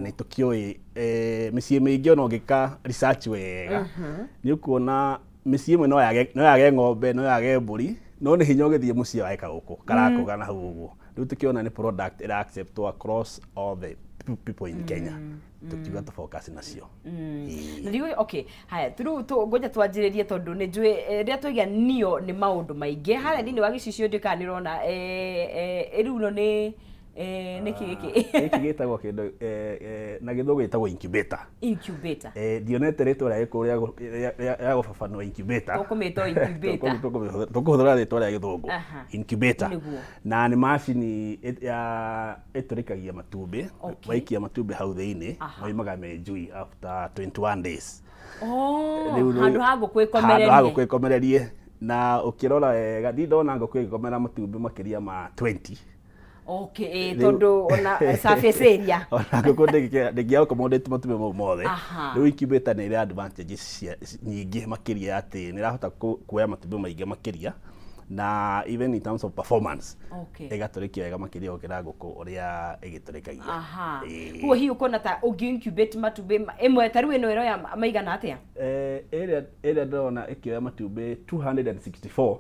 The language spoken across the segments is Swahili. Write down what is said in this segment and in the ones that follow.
Nĩ tũkĩũĩ mĩciĩ mĩingĩ ona ũngĩka research wega nĩ ũkuona mĩciĩ ĩmwe no yage ng'ombe no yage mbũri no nĩ hinya ũgĩthiĩ mũciĩ wa gĩkaũkũ karakũga na hau ũguo rĩu tũkĩona nĩ product ĩra acceptwo across all the people in Kenya tukiuga tu focus nacio ndio okay haya ngoja twanjĩrĩrie tondũ nĩ njũĩ rĩrĩa tũiga nio nĩ maũndũ maingĩ harĩa thĩinĩ wa gĩcicio ndĩka nĩrona rĩu no nĩ niki gĩkĩ gĩtagwo kĩndũ na gĩthũngũ gĩtagwo incubator ndionete rĩtwa rĩa gĩkũyũ rĩa gũbabanua incubator tũkũhũthĩra rĩtwa rĩa gĩthũngũ incubator na nĩ macini ĩtũrĩkagia matumbĩ waikia matumbĩ hau thĩinĩ moimaga me njui after 21 days handũ ha ngũkũ ĩkomererie na ũkĩrora wega ndona ngũkũ ĩgĩkomera matumbĩ makĩria ma 20. Okay, tondu ona surface area. Ona ngũkũ ndĩngĩaga accommodate matumbĩ mau mothe. Rĩu incubator nĩ ĩrĩ advantages nyingĩ makĩria atĩ nĩ ĩrahota kuoya matumbĩ maingĩ makĩria na even in terms of performance. Ĩgatũrĩkia wega makĩria gũkĩra ngũkũ ũrĩa ĩgĩtũrĩkagia. Huo hiyo kona ta ũngĩ incubate matumbĩ ĩmwe ta rĩu ĩno ĩroya maigana atĩa? Ĩrĩa ndĩrona ĩkĩoya matumbĩ 264.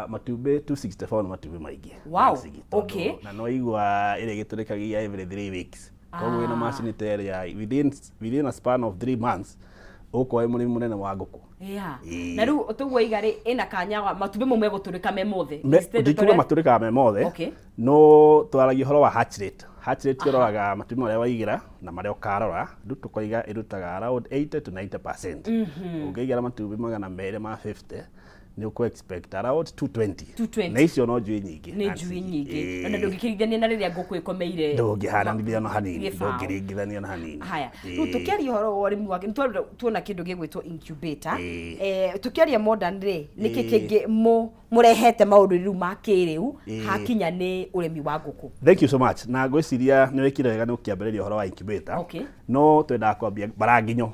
Matumbĩ 264 na matumbĩ maingĩ. Wow. Okay. Na no igua ĩrĩa gĩtũrĩkagia every 3 weeks. Koguo ĩna macini ta ĩrĩa within a span of 3 months ũkoe mũrĩmi mũnene wa ngũkũ. Yeah. Na rĩu tũguo iga ĩna kanya matumbĩ mau megũtũrĩka me mothe. Ndikuga matũrĩkaga me mothe. Okay. No twaragia ũhoro wa hatch rate. Hatch rate ĩroraga matumbĩ marĩa waigĩra na marĩa ũkarora. Rĩu tũkoiga ĩrutaga around 80 to 90%. Ũngĩigĩra matumbĩ magana merĩ ma 50 ni uko expect around 220 na icio no njui nyingĩ nĩ njui nyingĩ na ndũngĩkĩringithania na rĩrĩa ngũkũ ĩkomeire ndũngĩharanithia no hanini ndũngĩringithania na hanini haya rĩu tũkĩaria ũhoro wa ũrĩmi wake tuona kĩndũ gĩgwĩtwo incubator tũkĩaria modern rĩ nĩkĩ kĩngĩ mũrehete maũndũ rĩu ma kĩrĩu hakinya nĩ ũrĩmi wa ngũkũ. Thank you so much na ngwĩciria nĩ wĩkire wega nĩ ũkĩambĩrĩria ũhoro wa incubator no twendaga kwambia baranginyo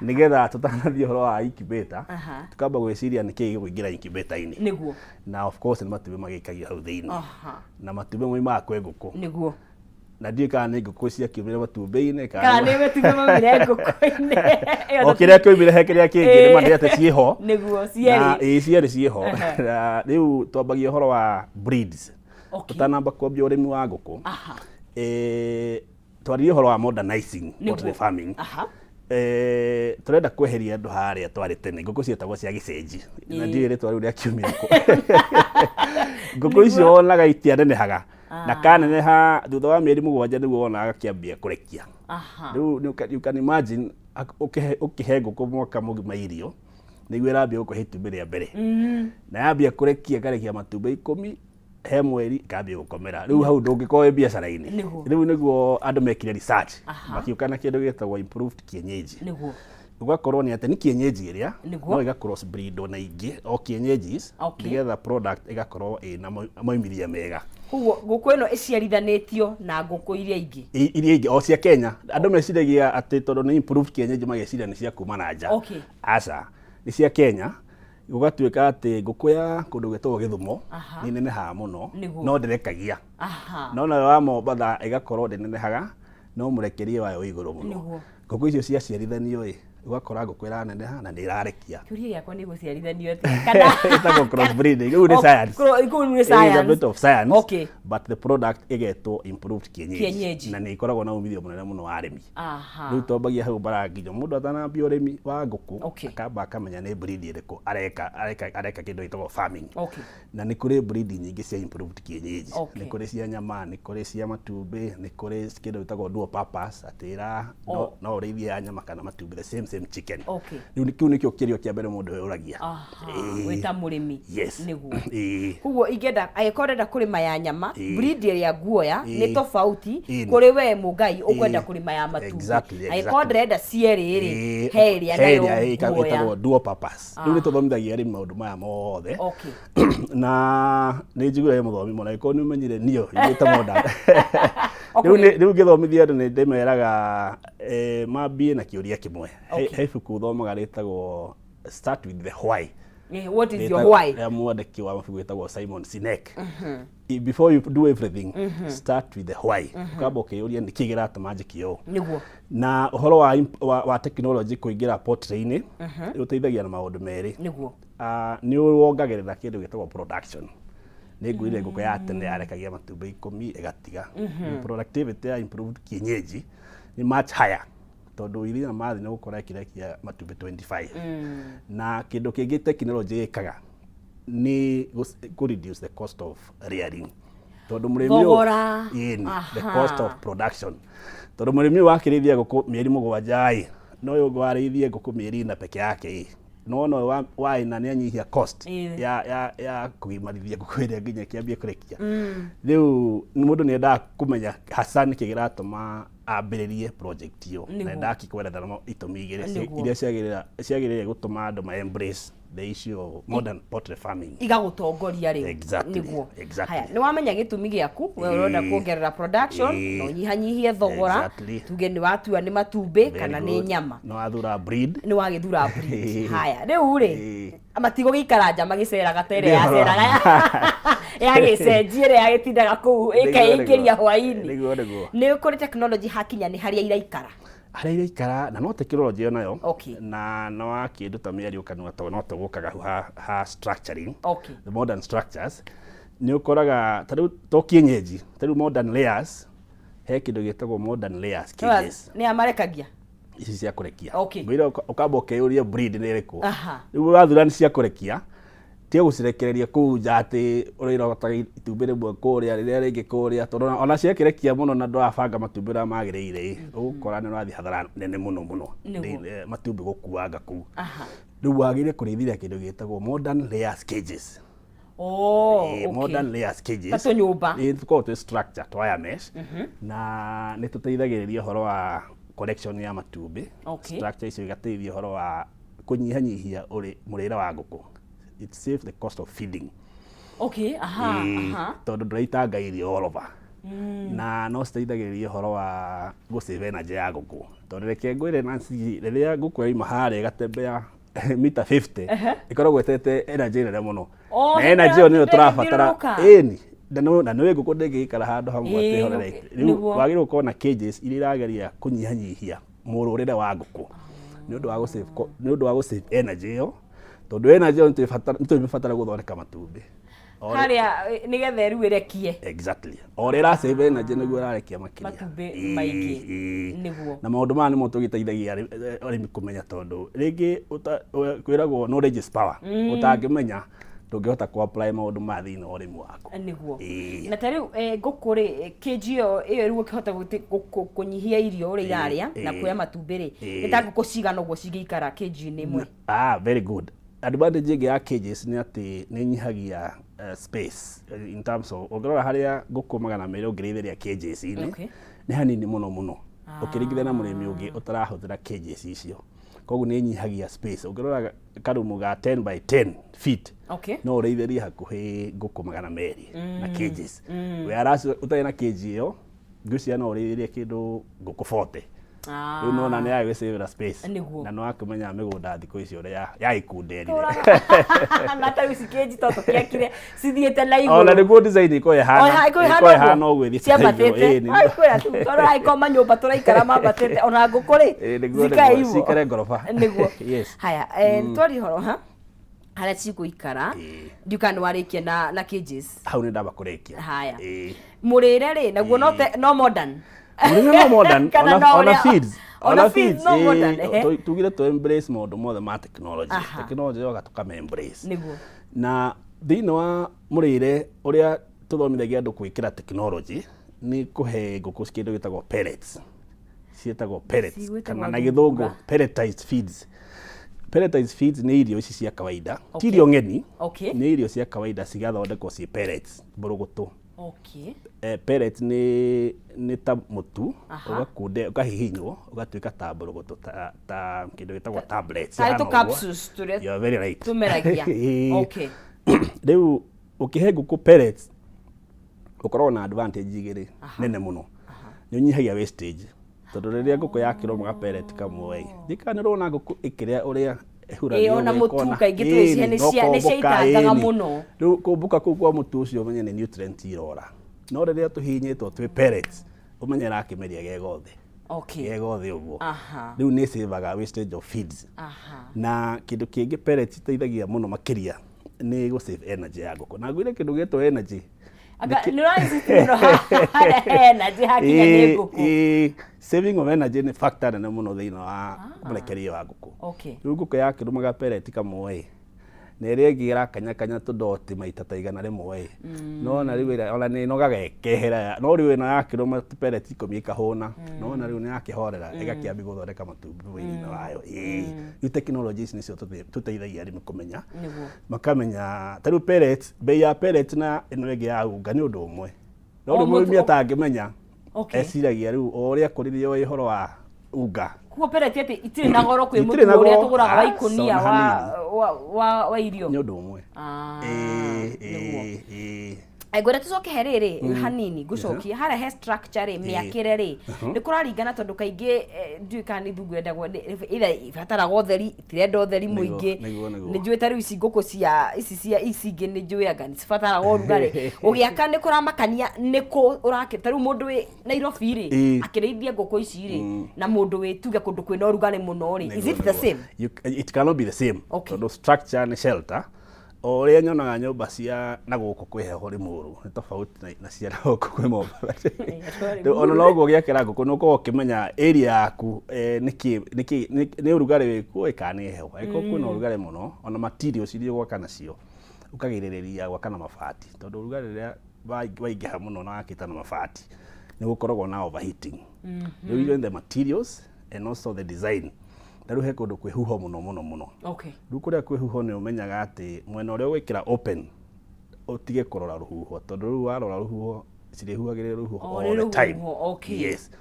nigetha tutanathiĩ ũhoro wa incubator tukamba gwĩciria nĩkĩĩ gĩkũingĩra incubator-inĩ nĩguo na of course nĩ matumbĩ magĩikagio hau thĩinĩ na matumbĩ moimaga kwĩ ngũkũ nĩguo na ndiĩ kana nĩ ngũkũ ciakiumire matumbĩ-inĩ kana nĩ matumbĩ maumire ngũkũ-inĩ o kĩrĩa kĩoimire he kĩrĩa kĩngĩ nĩ mandĩ atĩ ciĩho nĩguo cierĩ cierĩ ciĩho rĩu twambagia ũhoro wa breeds tũtanamba kwambia ũrĩmi wa ngũkũ twaririe ũhoro wa modernizing poultry farming turenda kweheria andũ harĩa twarĩ tene ngũkũ cietagwo cia gĩcenji na ndiĩ rĩtwa rĩu rĩa kiumire ngũkũ icio wonaga itianenehaga na kaneneha thutha wa mĩeri 7 nĩguo wonaga gakĩambia kũrekia rĩu you can imagine ũkĩhe ngũkũ mwaka mũgima irio nĩguo ĩrambia gũkũhe itumbĩ rĩa mbere na yambia kũrekia ĩkarekia matumbĩ 10 he mweri ikambia gũkomera rĩu hau ndũngĩkorwo biacara-inĩ rĩu nĩguo andũ mekire research makiũka na kĩndũ gĩtagwo improved kienyeji ũgakorwo nĩ atĩ nĩ kienyeji ĩrĩa no ĩga cross breed ona ingĩ o kienyeji nĩgetha product ĩgakorwo ĩna moimithia mega. Koguo ngũkũ ĩno ĩciarithanĩtio na ngũkũ iria ingĩ o cia Kenya andũ meciragia atĩ tondũ nĩ improved kienyeji mageciria nĩ cia kuma na nja aca nĩ cia Kenya gũgatuĩka atĩ ngũkũ ya kũndũ gwĩtagwo Gĩthumo nĩ nenehaga mũno no ndĩrekagia no nayo wa Mombatha ĩgakorwo ndĩnenehaga no mũrekerie wayo wĩ igũrũ mũno ngũkũ icio ciaciarithanio ũgakora ngũkũ ĩraneneha na nĩ ĩrarekia. Kĩũria gĩakwa nĩ gũciarithanio atĩa kana ĩtagwo cross breeding rĩu nĩ science a bit of science but the product ĩgetwo improved kienyeji na nĩ ikoragwo na umithio mũnene mũno wa arĩmi. Rĩu twambagia hau baranginyo mũndũ atanambia ũrĩmi wa ngũkũ akamba akamenya nĩ breed ĩrĩkũ areka kĩndũ gĩtagwo farming na nĩ kũrĩ breed nyingĩ cia improved kienyeji nĩ kũrĩ cia nyama nĩ kũrĩ cia matumbĩ nĩ kũrĩ kĩndũ gĩtagwo dual purpose atĩra no ũrĩithie ya nyama kana matumbĩ the same chicken. Rĩu kĩu nĩkĩo kĩrĩo kĩa mbere mũndũ ũragia wĩta mũrĩmi nĩguo koguo ingĩenda angĩkorwo ndĩrenda kũrĩma ya nyama breed ĩrĩa nguoya nĩ tofauti kũrĩ we mũgai ũkwenda kũrĩma ya matumbĩ angĩkorwo ndĩrenda cierĩ he ĩrĩa nayo ĩtagwo dual purpose. Rĩu nĩ tũthomithagia arĩmi maũndũ maya mothe na nĩ njiguire mũthomi mũno angĩkorwo nĩ ũmenyire niyo igĩta modern rĩu ngĩthomithia andũ nĩ ndĩmeraga mambie na kĩũria kĩmwe he ibuku thomaga rĩtagwo start with the why What is your why? Mwandiki wa mabuku wetagwo Simon Sinek. Before you do everything, start with the why. Ukamba ukiyuria ni kigiratuma njikio. Niguo. Na uhoro wa technology kuingira portrait-ini uteithagia na maundu meri. Niguo. Ni wongagirira kindu gitagwo production. Niguire nguku ya tene yarekagia matumbi 10 igatiga. Productivity ya improved kienyeji ni much higher. Tondu iria na mathi ni gukora kirekia matumbi 25. Na kindu kingi technology ikaga ni ku reduce the cost of rearing. Tondu murimi the cost of production. Tondu murimi wakirithia nguku mieri 7 no yo gwarithie nguku mieri na peke yake no waina ni anyihia cost ya kugimarithia nguku iria nginya kiambie kurekia. Riu mundu ni enda kumenya Hassan kigiratuma ambiririe project iyo na ndakikwerethera no itumi igire iria ciagirire gutuma andu ma embrace the issue of modern poultry farming igagutongoria ri niguo. Haya ni wamenya gitumi giaku we urenda kuongerera production no nyihanyihie thogora tuge ni watua ni matumbi kana ni nyama no athura breed ni wagithura breed. Haya riu ri amatigo gikaranja magiceraga tere yaceraga yagicenjire yagitindaga kuu ikeingiria hwaini ni kuri technology hakinya ni haria iraikara na no technology nayo na no akindu ta miari ukanwa to no tugukaga ha structuring the modern structures ni ukoraga to kienyeji modern layers he kindu gitagwo modern layers cages ni amarekagia ici cia kurekia ngwira ukamba ukeyuria breed ni iriku riu wathura ni cia kurekia tie gucirekereria kuu jati urira gota itumbĩ rĩmwe kũrĩa rĩrĩa rĩngĩ kũrĩa tondu ona ciakirekia muno na ndwabanga matumbĩ ra magĩrĩire ugukora ni ũrathi hathara nene muno matumbĩ gũkuanga kuu riu wagĩrĩire kũrĩithia kĩndũ gĩtagwo modern layers cages. Modern layers cages tato nyumba tukoragwo structure wire mesh na nĩ tũteithagĩrĩria ũhoro wa collection ya matumbĩ. Structure icio igateithia ũhoro wa kunyihanyihia mũrĩre wa ngũkũ. It saves the cost of feeding. Tondu ndũraitanga irio all over. Na no citeithagĩrĩria ũhoro wa gũsave energy ya ngũkũ. Tondu reke ngwĩre Nancy rĩrĩa ngũkũ yauma harĩa ĩgatembea mita 50 ĩkoragwo ĩtete energy nene mũno. Na energy ĩyo nĩyo tũrabatara. Na nĩ ngũkũ ndĩngĩikara handũ hamwe atĩhorerete. Rĩu wagĩrĩirwo gũkorwo na cages iria irageria kũnyihanyihia mũrũrĩre wa ngũkũ nĩ ũndũ wa gũsave energy ĩyo. Tondu energy nĩtũbatara gũthondeka matumbĩ haria nigetha riu irekie orera save energy nĩguo ĩrarekia makĩria matumbĩ maingĩ nĩguo. Na maũndũ maya nĩmo tũgĩteithagia arĩmi kũmenya tondu rĩngĩ kwĩragwo knowledge is power ũtangĩmenya ndũngĩhota ku-apply maũndũ ma thĩinĩ wa ũrĩmi waku nĩguo. Na ta rĩu ngũkũ rĩ kĩnji ĩyo rĩu ũkĩhota kũnyihia irio ũrĩa irarĩa na kuoya matumbĩ rĩ nĩ ta ngũkũ cigana ũguo cingĩikara kĩnji-inĩ ĩmwe? Very good. Advantage ya cages ni ati ni nyihagia space in terms of ongorora haria ngũkũ 200 ũngĩrĩithĩria cages ini ni hanini muno ũkĩringithania na mũrĩmi ũngĩ ũtarahũthĩra cages icio. Koguo ni nyihagia space ongorora karumu ga 10 by 10 feet no ũrĩithĩrie hakuhĩ ngũkũ 200 na cages. Whereas ũtarĩ na cage ĩyo ngũcia no ũrĩithĩrie kĩndũ ngũkũ 40. Rĩu nona nĩ yagĩsavĩra space na no akĩmenya mĩgũnda thikũ icio ũrĩa yaikunderi na ta ici kĩnji to tũkĩakire cithiĩte na igũrũ ona nĩguo design iko ihana ũguo ĩthiĩ ciambatĩte kwĩra tu tondũ haikoma nyũmba tũraikara mambatĩte ona ngũkũ rĩ cikare ngoroba nĩguo. Haya twari horo haria cigũikara ndiuka nĩ warĩkia na cages hau nĩ ndamba kũrĩkia. Haya mũrĩre rĩ naguo no modern no modern on a feeds no modern tugire to embrace maũndũ mothe ma technology yoga tukame embrace niguo. Na thĩinĩ wa mũrĩre ũrĩa tũthomithagia andũ gwĩkĩra technology nĩ kũhe ngũkũ kĩndũ gĩtagwo pellets ciĩtagwo pellets kana na gĩthũngũ pelletized feeds. Pelletized feeds nĩ irio ici cia kawaida ti irio ng'eni nĩ irio cia kawaida cigathondekwo ci pellets mbũrũgũtũ. Pellets ni ta mutu ugakunde ukahihinywo ugatuika ta mbũrũgũtũ ta kindu gitagwo tablets ta capsules you're very right tumeragia. Rĩu ũkĩhe ngũkũ pellets ukorwo na advantage igĩrĩ nene mũno. Nĩ unyihagia wastage tondu rĩrĩa ngũkũ yakĩrwo pellet kamwe thikanĩrwo na ngũkũ ĩkĩrĩa ũrĩa ona mutu kaingĩ twĩcihe nĩ ciaitangaga mũno rĩu kũmbũka kũu kwa mũtu ũcio ũmenye nĩ nutrient irora no rĩrĩa tũhihinyĩtwo twĩ pellets ũmenye arakĩmeria gegothe gegothe ũguo rĩu nĩ savaga wastage of feeds na kĩndũ kĩngĩ pellets iteithagia mũno makĩria nĩ gũ save energy ya ngũkũ na ngwĩre kĩndũ gĩtwo energy saving of energy nĩ factor nene mũno thĩinĩ wa mũrekerie wa ngũkũ rĩu ngũkũ yakĩrũmaga pellet kamwe na ĩrĩa ĩngĩ ĩrakanya tũndoti maita ta 100 rĩmwe no na rĩu ona nĩ nogaga ĩkehera no rĩu ĩno yakĩrũma pellet 10 ĩkahũna no na rĩu nĩ yakĩhorera ĩgakĩambia gũthondeka matumbĩ mwĩrĩ-inĩ wayo rĩu technologies nĩcio tũteithagia arĩmi kũmenya makamenya ta rĩu pellet bei ya pellet na ĩno ĩngĩ ya unga nĩ ũndũ ũmwe no rĩu mũrĩmi atangĩmenya eciragia rĩu o ũrĩa kũrĩrio ũhoro wa unga kuo pellet itirĩ na goro kwĩ mũtu ũrĩa tũgũraga wa ikũnia wa irio nĩ ũndũ ũmwe Ngwenda tucoke herĩrĩ hanini ngũcokie harĩa he structure rĩ mĩakĩre rĩ nĩ kũraringana tondũ kaingĩ ndiũĩ kana nĩ thungu yendagwo ibataraga ũtheri itirenda ũtheri mũingĩ nĩ njũĩ ta rĩu ici ngũkũ cia ici ingĩ nĩ njũĩ anga nĩ cibataraga ũrugarĩ ũgĩaka nĩ kũramakania nĩkũ ũrakĩ ta rĩu mũndũ wĩ Nairobi rĩ akĩrĩithia ngũkũ ici rĩ na mũndũ wĩ tuge kũndũ kwĩna ũrugarĩ mũno rĩ is it the same? It cannot be the same tondũ structure nĩ shelter Oria nyonaga nyumba cia na guku kwi heho ri muru ni tofauti na cia guku kwi momba ona no guo giakira guku no ko kimenya area yaku ni urugare wiku ikani heho iko kwina urugare muno ona materials iria gwaka nacio ukagiriria gwaka na mabati tondu urugare ria waingiha muno na akita na mabati ni gukoragwo na overheating in the materials and also the design Daru he kundu kwihuho muno. Okay. Riu kuria kwihuho ni umenyaga ati mwena uria gwikira open utige kurora ruhuho tondu riu warora ruhuho cirihuagirira ruhuho all the time. Okay. Yes.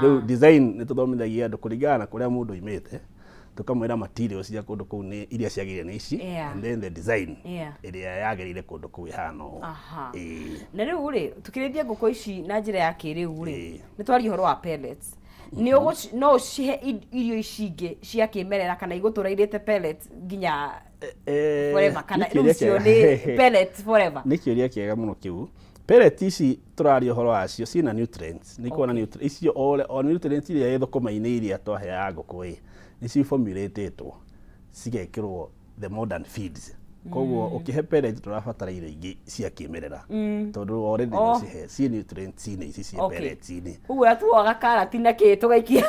Riu design ni tuthomithagia andu kuringana na kuria mundu imite tukamwira materials cia kundu kuu ni iria ciagirire ni ici and then the design iria yagirire kundu kuu ihano. Na riu ri tukirithia nguku ici na njira ya kiriu ri ni twari horo wa pellets no cihe irio icingĩ cia kĩmerera kana igũtũra irĩte pellets nginya forever kana icio nĩ pellets forever nĩ kĩũria kĩega mũno kĩu pellets ici tũraria ũhoro wacio ciĩna nutrients nĩ kuona nutrients icio o nutrients iria thũkũma-inĩ iria twaheaga ngũkũ nĩ ciformulatetwo cigekĩrwo the modern feeds koguo ukihe pellet turabatara irio ingĩ cia kĩmerera tondu already cihe ci nutrients ni ici cia pellets ni ugu atuaga karati na kĩ tugaikia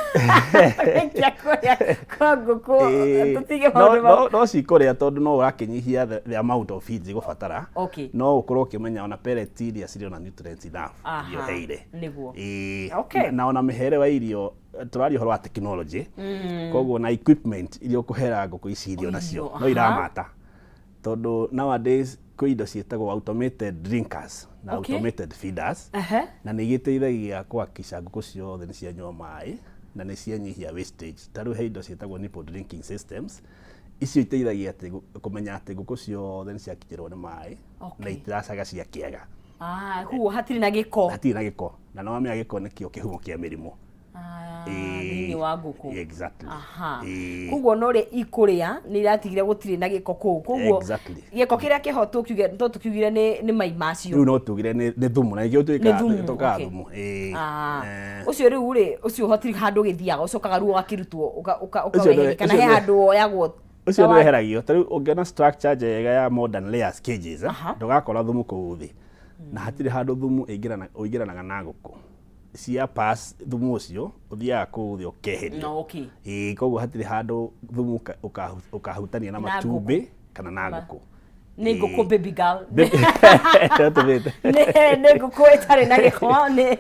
kwa ngũkũ tutige maũndũ no cikũrĩa tondu no ũrakinyihia the amount of feeds igũbatara no ũkorwo ũkĩmenya ona pellets iria cirĩ na nutrients enough irio heire niguo na ona mĩhere wa irio tũraria ũhoro wa technology koguo na equipment iria ũkũhera ngũkũ ici irio nacio no iramata Todo nowadays kwi indo cietagwo automated drinkers na automated feeders na nĩ gĩteithagia kuhakikisha ngũkũ ciothe nĩ cianyua maĩ na nĩ cianyihia wastage taru he indo cietagwo nipple drinking systems icio iteithagia atĩ kũmenya atĩ ngũkũ ciothe nĩ ciakinyĩrwo nĩ maĩ na itiracaga cia kĩega kuo hatirĩ na gĩko na no amenya gĩko nĩkĩo kĩhumo kĩa mĩrimũ thĩinĩ wa ngũkũ exactly kuguo no rĩ ikũrĩa nĩ iratigire gũtirĩ na gĩko kũu kuguo gĩko kĩrĩa kĩho tũkiugire nĩ mai macio rĩu no tugire nĩ thumu na gĩkĩo twĩkaga thumu ũcio rĩu rĩ ũcio hotiri handũ gĩthiaga ũcokaga ruo gakĩrutwo ũkaweheria kana he handũ woyagwo ũcio nĩ weheragio ta rĩu ũngĩona structure njega ya modern layers cages ndũgakora thumu kũu thĩ na hatirĩ handũ thumu ũingĩranaga na ngũkũ cia pass thumu ucio uthiaga kũu thĩ ũkeheria koguo hatirĩ handũ thumu ũkahutania na matumbĩ kana na ngũkũ nĩ ngũkũ baby girl nĩ ngũkũ ĩtarĩ na gĩko nĩ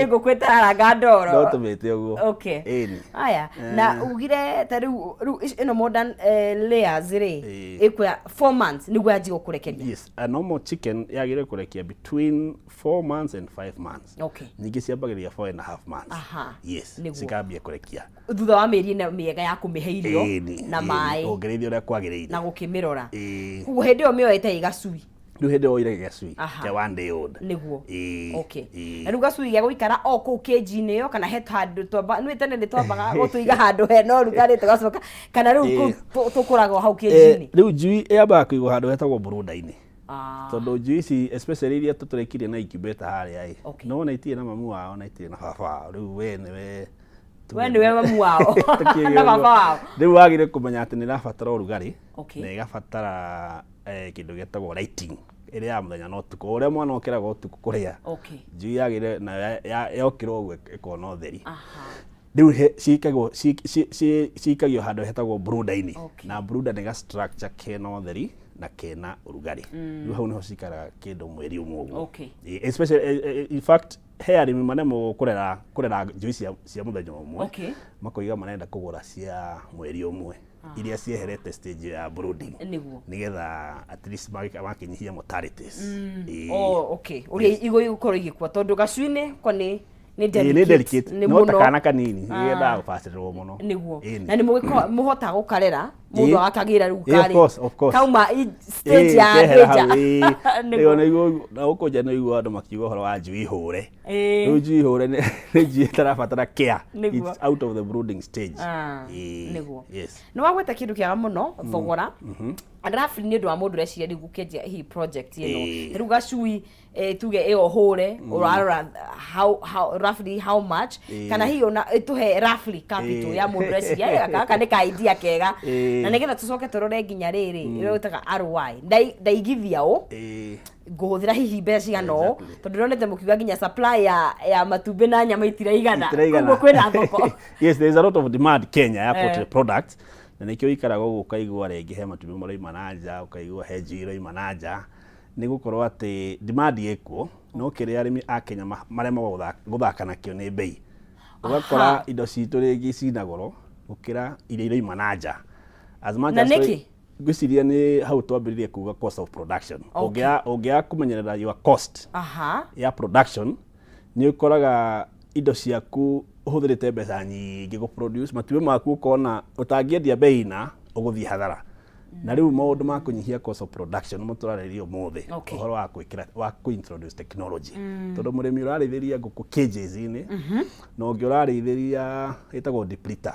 ngũkũ ĩtararanga ndoro no tũmĩte ũguo aya na ugire ta rĩu ĩno modern layers rĩ ĩkũya 4 months nĩguo yanjie gũkũrekeria yes a normal chicken yagĩrĩire kũrekia between 4 months and 5 months nyingĩ ciambagĩrĩria 4.5 months yes cikambia kũrekia thutha wa mĩeri mĩega ya kũmĩhe irio na maĩ ongereithia ũrĩa kwagĩrĩire na gũkĩmĩrora kuguo hĩndĩ ĩyo mĩoete igacui riu hindi oire gacui kia 1 day old niguo okay na riu gacui gya guikara o ku cage-ini yo kana he handu twamba nwi tene ni twambaga gutuiga handu he no rugari tugacoka kana riu tukuraga hau cage-ini riu njui yambaga kuigwo handu hetagwo burunda-ini tondu njui ici especially iria tuturekirie na incubator haria no na itie na mamu wao na itie na baba riu we niwe mamu wao na baba wao riu wagire kumenya ati ni rabatara urugari na igabatara kindu getagwo lighting iria ya muthenya no tuko uria mwana okiraga utuku kuria njui yagire na yokirwo uguo ikona utheri riu cikagio handu hetagwo burunda-ini na burunda ni ga structure kena utheri na kena urugari riu hau niho cikaraga kindu mweri umwe uguo especially in fact he arimi manemo kurera njui cia muthenya umwe makoiga marenda kugura cia mweri umwe iria cieherete stage ya brooding nigetha at least makinyihia mortalities uria igo gukorwo igikua tondu gacui-ini ko ni delicate no takana kanini nigetha gubacirirwo muno niguo na ni muhota gukarera mundu akagira riu kari kauma stage ya danger niyo nigo na ukoja no igwa andu makiuga horo wa njui hure riu njui hure ni njui tarabatara care it's out of the brooding stage niguo no wagweta kindu kiaga muno thogora roughly ni ndu wa mundu reciria riu gukenjia hi project ino riu gacui tuge iyo hure urarora roughly how much kana hiyo na ituhe roughly capital ya mundu reciria kaka ni ka idea kega na nigetha tucoke turore nginya riri irutaga ROI ndaigithia u nguhuthira hihi mbeca cigano tondu ronete mukiuga nginya supply ya matumbi na nyama itiraigana koguo kwina thoko yes there is a lot of demand Kenya ya poultry products na nikio ikaraga uguo ukaigua rengi he matumbi maroima na nja ukaigua he njui iroima na nja ni gukorwo ati demand ikuo no kiria arimi a Kenya marema guthaka nakio ni bei ugakora indo citu ringi cina goro gukira iria iroima na nja as much as gwiciria ni hau twambiririe kuga cost of production ungia kumenyerera your cost ya production ni ukoraga indo ciaku uhuthirite mbeca nyingi gu produce matume maku ukona utangiendia bei na uguthii hathara na riu maundu ma kunyihia cost of production muturaririo mothe uhoro wa kuintroduce technology tondu murimi urarithiria nguku cages-ini no ngi urarithiria itagwo depleter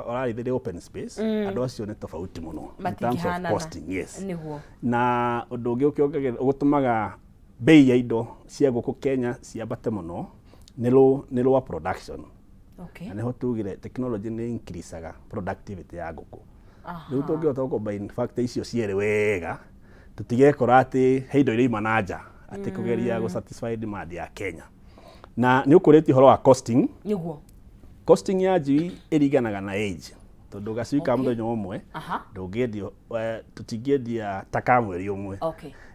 urarithiria open space andu acio ni tofauti muno in terms of costing na undu ungi ukiongagirira ugutumaga bei ya indo cia nguku Kenya ciambate muno ni lower production na niho tugire technology ni increasaga productivity ya nguku riu tungihota combine factor icio ciere wega tutigekora ati he indo iroima na nja ati kugeria gu satisfy demand ya Kenya na ni ukuriti horo wa costing niguo costing ya njui iriganaga na age tondu gacui ka muthenya umwe ndungiendio tutingiedia taka mweri umwe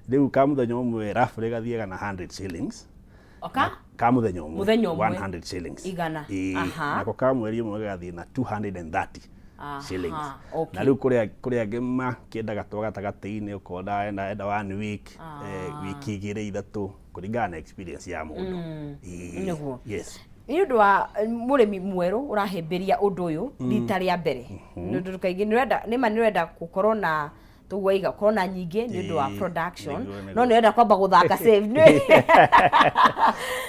riu ka muthenya umwe roughly gathiega na 100 shillings ka muthenya umwe 100 shillings igana nako ka mweri umwe gathie na 230 shillings na riu kuria ngima kiendaga twa gatagati-ini ukona enda 1 week wiki igiri ithatu kuringana na experience ya mundu niguo ni undu wa murimi mweru urahimbiria undu uyu rita ria mbere ndu kaingi ni urenda gukorwo na tuwaiga korona nyingi ni undu wa production no ni urenda kwamba guthaka save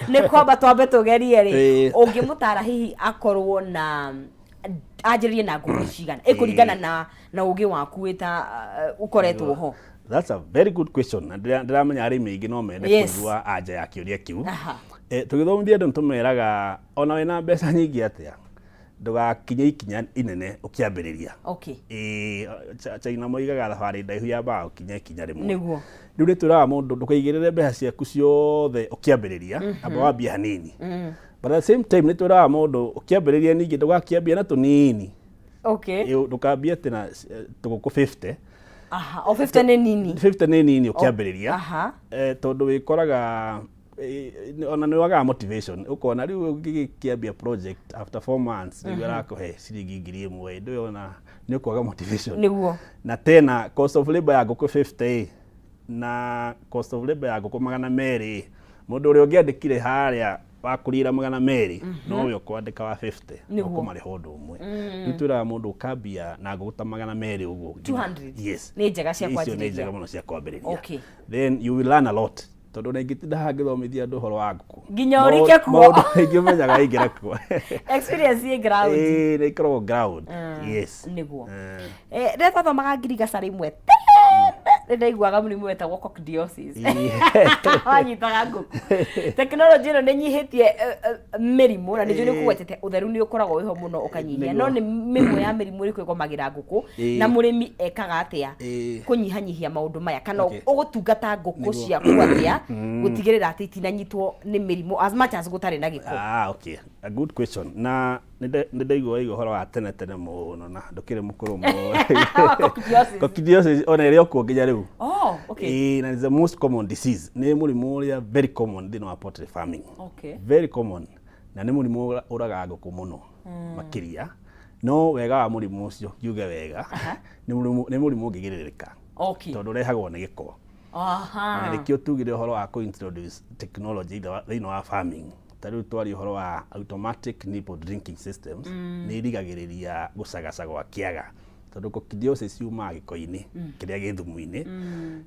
ni kwamba twambe tugerie ri ungimutara hihi akorwo na ajiririe na nguku cigana ikuringana na ugi waku wita ukoretwo ho that's a very good question ndiramenya arimi ingi no mende kujua anja ya kiuria kiu tugithomithia andu tumeraga ona wena mbeca nyingi atia ndugakinye ikinya inene ukiambiriria China moigaga thabari ndaihu yambaga ukinye ikinya rimwe niguo riu nituraga mundu ndukaigirire mbeca ciaku ciothe ukiambiriria amba wambia hanini but at the same time nituraga mundu ukiambiriria ningi ndugakiambia na tunini ndukambia tena tuguku 50 o 50 ni nini 50 ni nini ukiambiriria tondu wikoraga ona ni waga motivation ukona riu ugikiambia project after 4 months riu arakuhe ciringi 1000 ndio ona ni ukwaga motivation niguo na tena cost of labor ya nguku 50 na cost of labor ya nguku 200 mundu uri ungiandikire haria bakũrĩra 200 no we ũkwandĩka wa 50 ũkũmarĩ ũndũ ũmwe rĩu twĩraga mũndũ ũkambia na ngũkũ ta 200 ũguo 200 yes nĩ njega cia kwambĩrĩria icio nĩ njega mũno cia kwambĩrĩria okay then you will learn a lot tondũ nĩ ngĩtinda haha ngĩthomithia andũ ũhoro wa ngũkũ nginya ũrike kuo maũndũ maingĩ ũmenyaga ingĩra kuo experience ĩ ground nĩ ikoragwo ground yes nĩguo rĩrĩa twathomaga ngirigaca rĩmwe ndaiguaga mũrimũ wetagwo coccidiosis wanyitaga ngũkũ tekinoronjĩ ĩno nĩ nyihĩtie mĩrimũ na nĩnjũĩ nĩ ũkũgwetete ũtheru nĩ ũkoragwo wĩho mũno ũkanyihia no nĩ mĩmwe ya mĩrimũ ĩrĩkũ ĩgomagĩra ngũkũ na mũrĩmi ekaga atĩa kũnyihanyihia maũndũ maya kana ũgũtungata ngũkũ ciaku atĩa gũtigĩrĩra atĩ itinanyitwo nĩ mĩrimũ as much as gũtarĩ na gĩko okay a good question na nĩ ndaigua ũhoro wa tene tene mũno na ndũkĩrĩ mũkũrũ mũno coccidiosis ona ĩrĩ okuo nginya rĩu okay na is the most common disease nĩ mũrimũ ũrĩa very common thĩinĩ wa poultry farming very common na nĩ mũrimũ ũragaga ngũkũ mũno makĩria no wega wa mũrimũ ũcio kiuge wega nĩ mũrimũ ũngĩgirĩrĩka tondũ ũrehagwo nĩ gĩko na nĩkĩo tugire ũhoro wa introduce technology thĩinĩ wa farming tarĩu twari ũhoro wa automatic nipple drinking systems nĩ irigagĩrĩria gũcagaca gwa kĩaga tondũ coccidiosis yumaga gĩko-inĩ kĩrĩa gĩ thumu-inĩ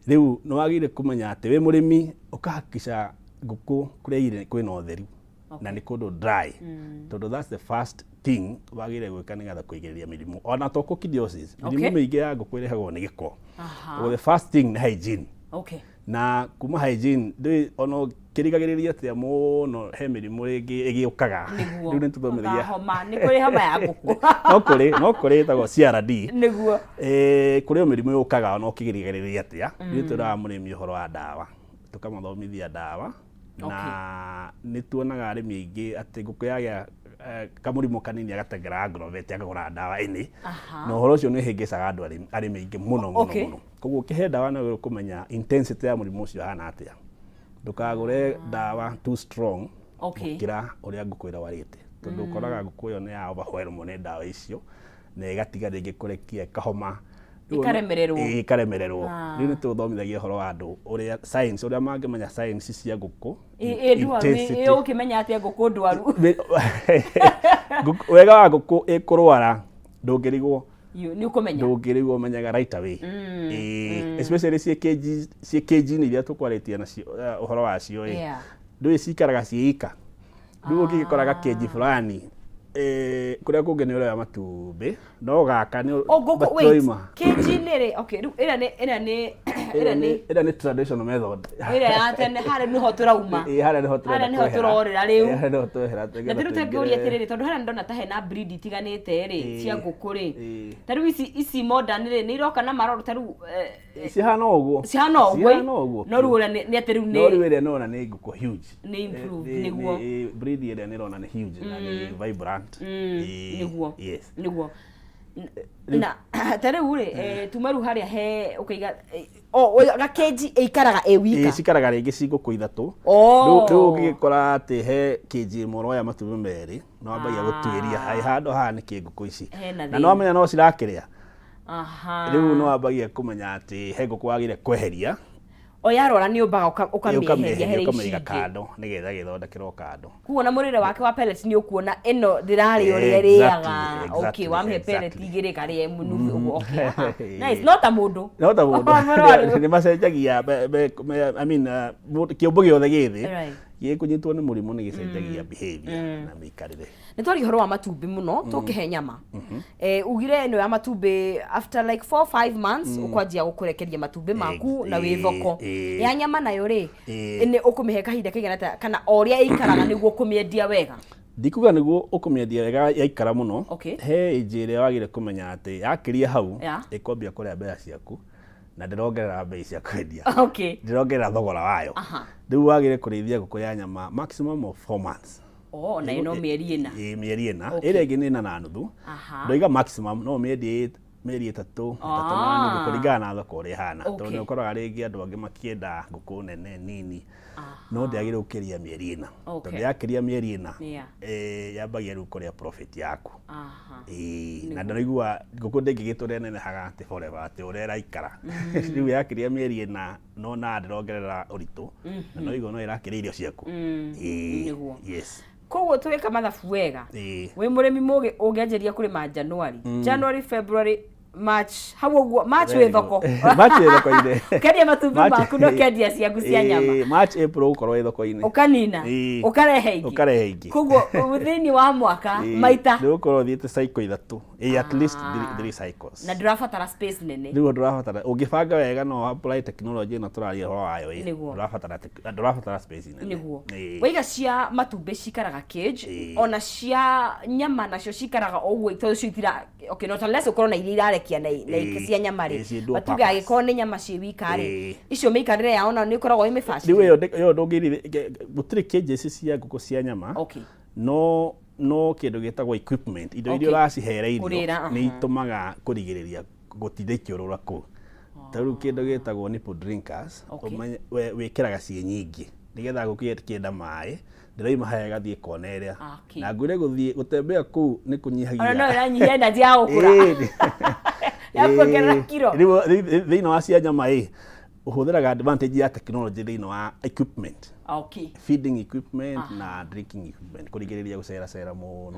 rĩu nĩ wagĩrĩire kũmenya atĩ wĩ mũrĩmi ũkahakica ngũkũ kũrĩa irĩ kwĩna ũtheru na nĩ kũndũ dry tondũ that's the first thing wagĩrĩire gwĩka nĩgetha kũgirĩrĩria mĩrimũ ona to coccidiosis mĩrimũ mĩingĩ ya ngũkũ ĩrehagwo nĩ gĩko the first thing nĩ hygiene na kuma hygiene ndĩ ona kĩrigagĩrĩria atĩa mũno he mĩrimũ rĩngĩ ĩgĩũkaga rĩu nĩ tũthomithagia homa nĩ kũrĩ homa ya ngũkũ no kũrĩ ĩtagwo CRD nĩguo kũrĩ mĩrimũ yũkaga ona ũkĩgirĩgĩrĩria atĩa nĩ twĩraga mũrĩmi ũhoro wa ndawa tũkamathomithia ndawa na nĩ tuonaga arĩmi aingĩ atĩ ngũkũ yagĩa kamũrimũ kanini agatengera agrovet akagũra ndawa ĩnĩ na ũhoro ũcio nĩ ũhĩngĩcaga andũ arĩmi aingĩ mũno mũno koguo ũkĩhe ndawa no kũmenya intensity ya mũrimũ ũcio hana atĩa ndũkagũre ndawa too strong gũkĩra ũrĩa ngũkũ ĩrwarĩte tondũ ũkoraga ngũkũ ĩyo nĩ ya overwhelm nĩ ndawa icio na ĩgatiga rĩngĩ kũrekia ĩkahoma ikaremererwo rĩu nĩ tũthomithagia ũhoro wa andũ ũrĩa science ũrĩa mangĩmenya science cia ngũkũ ũkĩmenya atĩa ngũkũ ndwaru wega wa ngũkũ ĩkũrwara ndũngĩrigwo ndũngĩrigwo ũmenyaga right away especially ciĩ kg-inĩ iria tũkwarĩtie nacio ũhoro wacio ndũĩ cikaraga ciĩika rĩu ũngĩgĩkoraga kg fulani kũrĩa kũngĩ nĩ ũrĩa matumbĩ no gaka nĩ kg-inĩ okay rĩu ĩrĩa nĩ traditional method ĩrĩa ya tene harĩa nĩho tũrauma harĩa nĩho tũrorĩra rĩu na rĩu tũngĩũria atĩrĩrĩ tondũ harĩa ndona ta hena breed itiganĩte rĩ cia ngũkũ rĩ ta rĩu ici modern rĩ nĩ iroka na maroro ta rĩu cihana ũguo no rĩu nĩ atĩ rĩu no rĩu ĩrĩa nona nĩ ngũkũ huge nĩ improve nĩguo breed ĩrĩa nĩ rona nĩ huge na nĩ vibrant nĩguo na ta rĩu rĩ tuma rĩu harĩa he ũkaiga gakeji ĩikaraga wika cikaraga rĩngĩ ci ngũkũ ithatũ rĩu ũngĩgĩkora atĩ he kg ĩmwe ũroya matumbĩ merĩ no wambagia gũtuĩria handũ haha nĩ kĩ ngũkũ ici na no wamenya no cirakĩrĩa rĩu no wambagia kũmenya atĩ he ngũkũ wagĩrĩire kweheria yarwara nĩ ũmbaga ũkamĩeheria ũkamĩiga kando nĩgetha gĩthondekerwo kando kuo na mũrĩre wake wa pellet nĩ ũkuona ĩno ndĩrarĩ ũrĩa ĩrĩaga okay wamĩhe pellet igĩrĩ karĩa mũnuthu ũguo okay nice no ta mũndũ nĩ macenjagia I mean kĩũmbe gĩothe gĩthĩ gĩkũnyitwo nĩ mũrimũ nĩ gĩcenjagia behavior na mĩikarĩre nĩ twari ũhoro wa matumbĩ mũno tũkĩhe nyama ugire ĩno ya matumbĩ after like 4-5 months ũkwanjia gũkũrekeria matumbĩ maku na wĩ thoko ya nyama nayo rĩ nĩ ũkũmĩhe kahinda kaigana kana ũrĩa ĩikaraga nĩguo ũkũmĩendia wega ndikuga nĩguo ũkũmĩendia wega yaikara mũno he njĩra wagĩrĩire kũmenya atĩ yakĩria hau ĩkwambia kũrĩa mbeca ciaku na ndĩrongerera mbei cia kwendia ndĩrongerera thogora wayo rĩu wagĩrĩire kũrĩithia ngũkũ ya nyama maximum of 4 months na ĩno mĩeri ĩna ĩrĩa ĩngĩ nĩ 4 na nuthu ndoiga maximum no mĩendie meri 3 na kuringana na thoko ri hana tondu ni ukoraga ringi andu angi makienda nguku nene nini no ndiagire ukiria mieri ina tondu yakiria mieri ina yambagia riu kuria profit yaku na ndarigua nguku ndingigitore nene haga ati forever ati urera ikara riu yakiria mieri ina no na ndirongerera uritu na no igo no irakiria irio ciaku yes koguo tweka mathabu wega we murimi mugi ungianjeria kurima January February March hawo March we thoko ine kedia matumbi maku no kedia ciaku cia nyama March April ukorwo we thoko ine ukanina ukarehe ingi koguo withini wa mwaka maita ni ukorwo thiete cycle 3 at least 3 cycles na ndirafatara space nene riu ndirafatara ungibanga wega no apply technology na turaria ho wayo ndirafatara space nene niguo waiga cia matumbi cikaraga cage ona cia nyama nacio cikaraga ogwe to citira okay not unless ukorwo na iria kia na ikisia nyama ri batuga agiko ni nyama ci wika ri icio meikarire ya ona ni ikoragwo i mifaci riu yo ndungiri gutiri cages cia nguku cia nyama okay no kindu gitagwo equipment indo iria uracihere irio ni itumaga kurigiriria gutithikirura ku taru kindu gitagwo nipple drinkers wikiraga cie nyingi nigetha gukienda mai ndiraima haya gathie koneria na ngure guthie gutembea ku ni kunyihagia no iranyihia na njia ukura yakuongerera kiro thĩinĩ wa cia nyama ũhũthĩraga advantage ya technology thĩinĩ wa equipment feeding equipment na drinking equipment kũrigĩrĩria gũcera mũno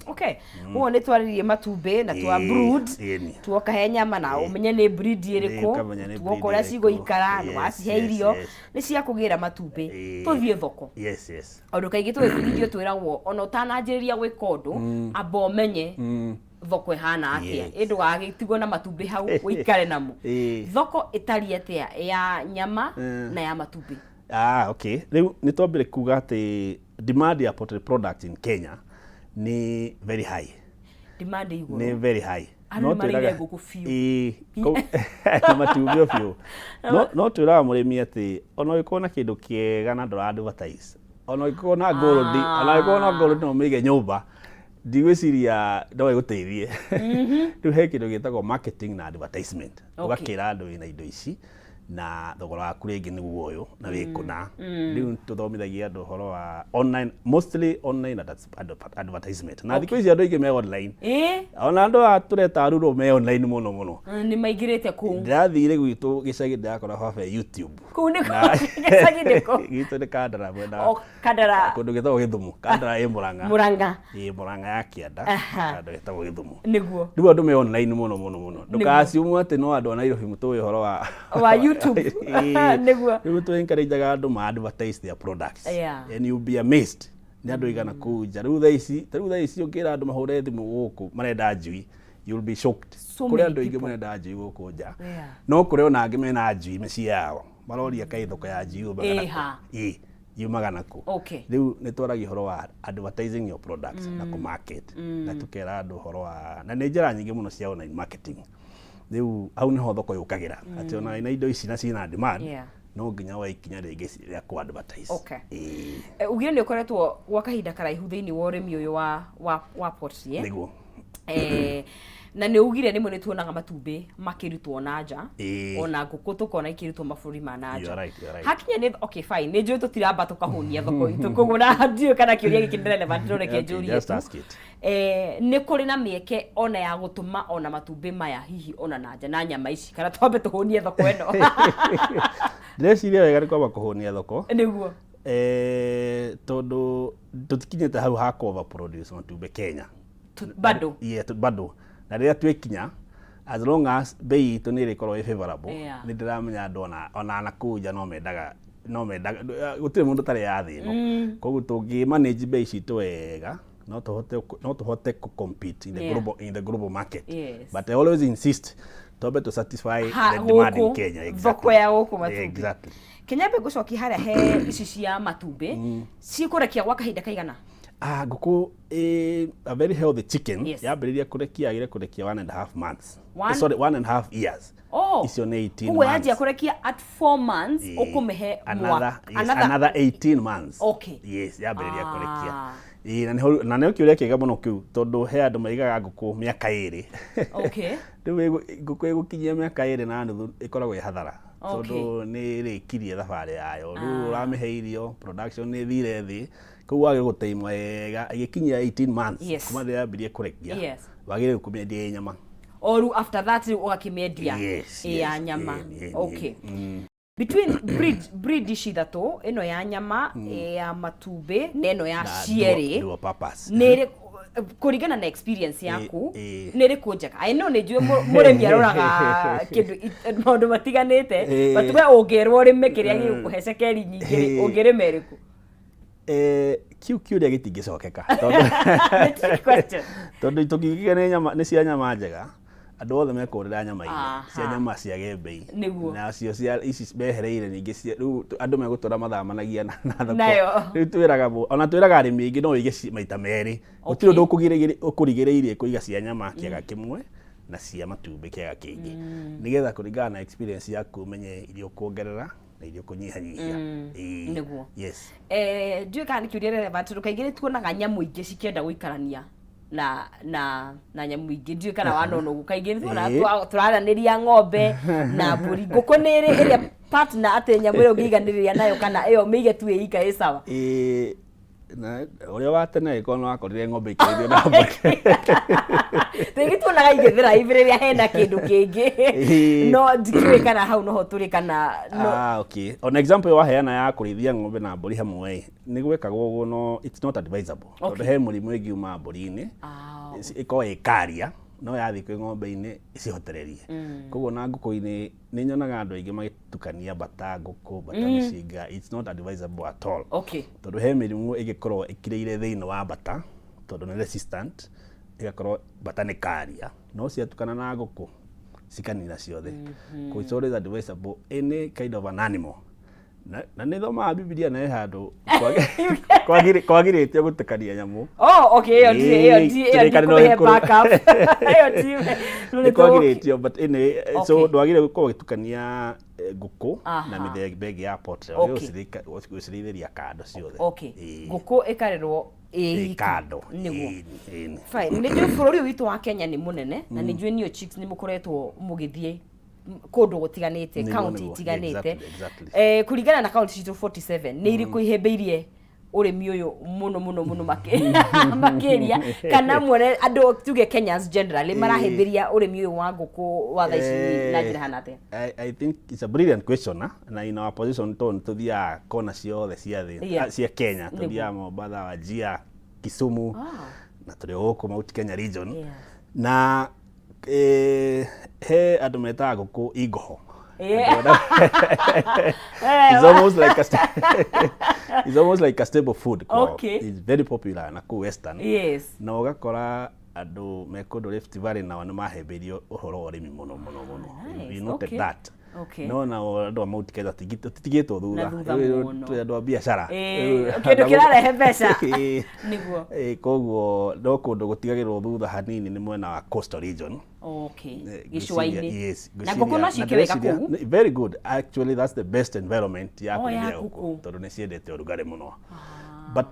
okay huo nĩ twaririe matumbĩ na twa brood tuokahe nyama na umenye nĩ breed ĩrĩkũ tuoka ũrĩa cigũikara na wacihe irio nĩ cia kũgĩra matumbĩ tũthiĩ thoko ũndũ kaingĩ twĩbundithio twĩragwo ona ũtananjĩrĩria gwĩka ũndũ amba ũmenye thoko ihana atia indu gagitigo na matumbi hau uikare namo thoko itari atia ya nyama na ya matumbi okay riu ni twambire kuga ati demand ya poultry products in Kenya ni very high demand iguru ni very high no twiraga nguku fiu matumbi fiu no twiraga murimi ati ona ikona kindu kiega na ndora advertise ona ikona gold no mige nyumba ndigwiciria no guteithie riu he kindu gitagwo marketing na advertisement ugakira andu ina indo ici na thogora waku ringi niguo uyu na wikuna riu tuthomithagia andu horo wa online mostly online advertisement na thikũ ici andu aingĩ me online ona andu atureta aruro me online muno ni maigirite ku ndathire gwitu gicagi ndakora baba YouTube ku ni gicagi ndiko gitu ni Kandara mwena Kandara kundu gitagwo Githumu Kandara Muranga ya Kianda andu gitagwo Githumu niguo riu andu me online muno ndukasiumu ati no andu ana Nairobi mutuwe horo wa YouTube niguo riu tu encourage andu ma advertise their products and you'll be amazed ni andu igana kuja riu tha ici ukira andu mahure thimu guku marenda njui you'll be shocked kuri andu ingi marenda njui guku nja no kuri ona angi mena njui meci yao maroria kai thoko ya njui yumagana ku riu ni twaragia horo wa advertising your products na ku market na tukera andu horo wa na ni njira nyingi muno cia online marketing riu au niho thoko yukagira ati ona ina indo ici na cina demand no nginya wa ikinya ringi cia ku advertise ugire ni ukoretwo gwa kahinda karaihu thiini wa urimi uyu wa poultry niguo na ni ugire nimwe ni tuonaga matumbi makirutwo na nja ona nguku tukona ikirutwo maburi ma na nja hakinya ni okay fine ni njui tutiramba tukahunia thoko itu kugura ndio kana kiuria gikindere vandiro ke njuri ni kuri na mieke ona ya gutuma ona matumbi maya hihi ona na nja na nyama ici kana twambe tuhunie thoko eno ndeciria wega ni kwamba kuhunia thoko niguo tondu tutikinyete hau ha cover produce matumbi Kenya bado na rĩrĩa twikinya as long as bei itu ni rikorwo i favorable ni ndiramenya andu ona nakuja no mendaga gutire mundu tari ya thi no koguo tungi manage bei citu wega no tuhote ku compete in the global market but I always insist to satisfy the demand in Kenya exactly Kenya be gucoki haria he ici cia matumbi cikurekia gwa kahinda kaigana nguku a very healthy chicken yambiriria kurekia agire kurekia 1.5 months sorry 1.5 years icio ni 18 months yanjia kurekia at 4 months ukumehe another 18 months yes yambiriria kurekia na nä kä å rä a kä ega må no kä u tondå he andå maigaga ngũkũ mĩaka 2 rĩu ngũkũ ĩgũkinyia mĩaka 2 na nuthu ĩkoragwo ĩ hathara tondũ nĩ ĩrĩkirie thabarĩ yayo rĩu ũramĩhe irio production nĩ thire thĩ koguo wagĩrĩirwo gũtaimwo wega ĩgĩkinyia 18 months kuma rĩrĩa yambirie kũrekia wagĩrĩirwo kũmĩendia ĩ nyama o rĩu after that ũgakĩmĩendia ya nyama between breed ici ithatũ ĩno ya nyama ya matumbĩ na ĩno ya cierĩ nĩ kũringana na experience yaku nĩ rĩkũ njega no nĩ njũĩ mũrĩmi aroraga kĩndũ maũndũ matiganĩte but we ũngĩrwo ũrĩme kĩrĩa gĩgũkũhe cekeri nyingĩ ũngĩrĩma ĩrĩkũ kiũrĩa gĩtingĩcokeka tondũ tũkiuga nĩ cia nyama njega andũ othe mekũrĩra nyama-inĩ cia nyama cia gĩmbei nacio cia ici mehereire ningĩ rĩu andũ megũtũra mathamanagia na thoko rĩu twĩraga ona twĩraga arĩmi aingĩ no ũige maita merĩ gũtirĩ ũndũ ũkũrigĩrĩirie kũiga cia nyama kĩaga kĩmwe na cia matumbĩ kĩaga kĩngĩ nĩgetha kũringana na experience yaku ũmenye irio kuongerera na irio kũnyihanyihia nĩguo ndiũĩ kana nĩ kĩũria relevant tondũ kaingĩ nĩtuonaga nyamũ ingĩ cikĩenda gũikarania na nyamũ ingĩ ndiũĩ kana wanona ũguo kaingĩ tũraranĩria ng'ombe na mbũri ngũkũ nĩ ĩrĩa partner atĩ nyamũ ĩyo ũngĩiganĩrĩria nayo kana ĩyo mĩige tu ĩika ĩ sawa na ũrĩa wa tene ĩkorwo no wakorire ng'ombe ikĩrĩithio na mbũri rĩngĩ tuonaga igĩthĩra rĩrĩa hena kĩndũ kĩngĩ no ndikĩũĩ kana hau noho tũrĩ kana on example waheana ya kũrĩithia ng'ombe na mbũri hamwe nĩ gwĩkagwo ũguo no it's not advisable tondũ he mũrimũ ĩngiuma mbũri-inĩ ĩkorwo ĩ carrier no yathii kwĩ ng'ombe-inĩ ĩcihotererie koguo na ngũkũ-inĩ nĩ nyonaga andũ aingĩ magĩtukania bata ngũkũ bata mĩcinga it's not advisable at all tondũ he mĩrimũ ĩngĩkorwo ĩkirĩire thĩinĩ wa bata tondũ nĩ resistant ĩgakorwo bata nĩ carrier no ciatukana na ngũkũ cikanina ciothe it's always advisable any kind of an animal na nĩ thomaga Biblia na handũ kwagĩrĩtio gũtukania nyamũ kwagĩrĩtio but so ndwagĩrĩirwo gũkorwo ũgĩtukania ngũkũ na mĩthemba ĩngĩ ya poultry ũgĩcirĩithĩria kando ciothe ngũkũ ĩkarerwo kando fine nĩ njũĩ bũrũri ũyũ witũ wa Kenya nĩ mũnene na nĩ njũĩ niyo chicks nĩ mũkoretwo mũgĩthiĩ kũndũ gũtiganĩte county itiganĩte kũringana na county citũ 47 nĩ irĩkũ ihĩmbĩirie ũrĩmi ũyũ mũno makĩria kana mwene andũ tuge Kenyans generally marahĩmbĩria ũrĩmi ũyũ wa ngũkũ wa thaa ici na njĩra hana atĩa I think it's a brilliant question na in our position tone tuthiaga kona ciothe cia thĩ cia Kenya tuthiaga Mombasa Wajir Kisumu na tũrĩ gũkũ Mount Kenya region na he andũ metaga ngũkũ igoho it's almost like a staple food it's very popular na ku western na ũgakora andũ me kũndũ Rift Valley nao nĩ mahĩmbĩirio ũhoro wa ũrĩmi mũno we noted that no na andũ a Mount Kenya tũtigĩtwo thutha andũ a biacara kĩndũ kĩrarehe mbeca nĩguo koguo no kũndũ gũtigagĩrwo thutha hanini nĩ mwena wa coastal region gĩcũa-inĩ na ngũkũ no ciĩke wega kũu very good actually that's the best environment ya kũrĩithia ngũkũ tondũ nĩ ciendete ũrugarĩ mũno but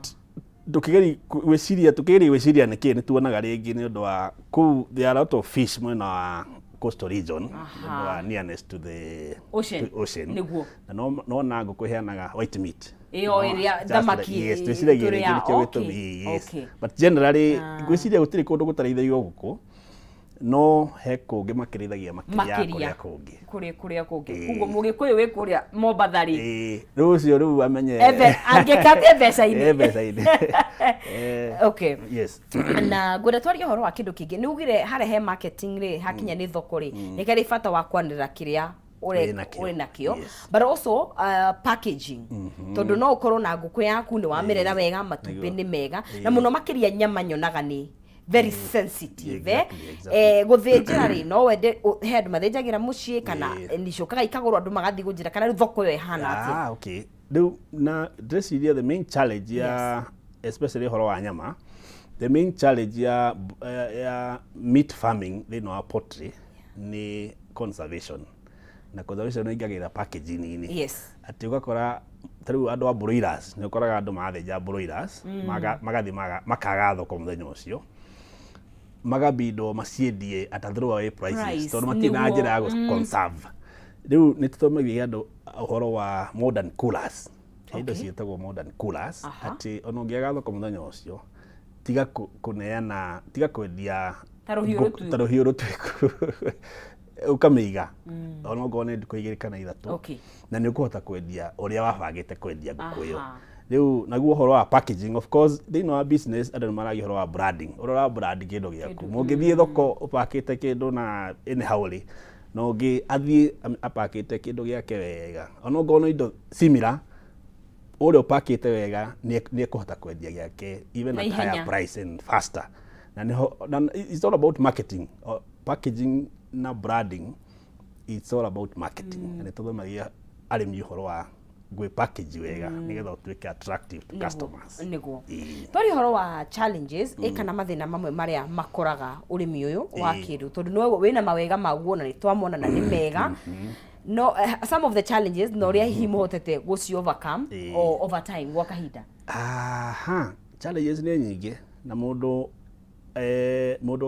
tukĩgeria gwĩciria nĩkĩ nĩ tuonaga rĩngĩ nĩ ũndũ wa kũu there are a lot of fish mwena wa coastal region nearness to the ocean na no na ngũkũ iheanaga white meat ĩrĩa thamaki but generally gwĩciria gũtirĩ kũndũ gũtarĩithagio ngũkũ no he kũngĩ makĩrĩithagia makĩria kũrĩa kũngĩ koguo mũgĩkũyũ wĩ kũrĩa Mombasa rũcio rĩu amenye angĩkate mbeca-inĩ na ngwenda twarie ũhoro wa kĩndũ kĩngĩ nĩ ugire harĩa he marketing rĩ hakinya nĩ thoko rĩ nĩ kĩrĩ bata wa kwanĩrĩra kĩrĩa ũrĩ nakĩo but also packaging tondũ no ũkorwo na ngũkũ yaku nĩ wamĩrera wega matumbĩ nĩ mega na mũno makĩria nyama nyonaga nĩ very sensitive gũthĩnjĩra rĩ no wende he andũ mathĩnjagĩra mũciĩ kana nĩcokaga ikagũrwo andũ magathiĩ gũnjĩra kana thoko ĩyo ĩhana atĩa rĩu na ndĩreciria the main challenge ya especially ũhoro wa nyama the main challenge ya meat farming thĩinĩ wa poultry nĩ conservation na conservation ĩingagĩra packaging-inĩ atĩ ũgakora tariu andu a broilers ne ukoraga andu mathenja broilers magathi makaga thoko muthenya ucio magabindo maciendie at a throwaway prices tondu matina njira ya conserve riu ni tuthomagia andu uhoro wa modern coolers indo cietagwo modern coolers ati ono ngiaga thoko muthenya ucio tiga kuneana tiga kwendia taruhiu rutwiku ukamiga ono ngone ndiko igiri kana ithatu na ni ukuhota kwendia uria wabangite kwendia nguku iyo riu naguo horo wa packaging of course they know business andu maragi horo wa branding urora brand kindu giaku mungithie thoko upakite kindu na in hauli no ngi athie apakite kindu giake wega ono ngone indo similar ule upakite wega ni kuhota kwendia giake even at higher price and faster na it's all about marketing packaging na branding. It's all about marketing and tuthomagia arimi horo wa gwe package wega nigetha utuike attractive to customers niguo twari horo wa challenges kana mathina mamwe maria makoraga urimi uyu wa kiiriu tondu no wina mawega maguo na nitwamona na ni mega no some of the challenges no ria hihi muhotete guci overcome or over time gwa kahinda challenges ni nyingi na mundu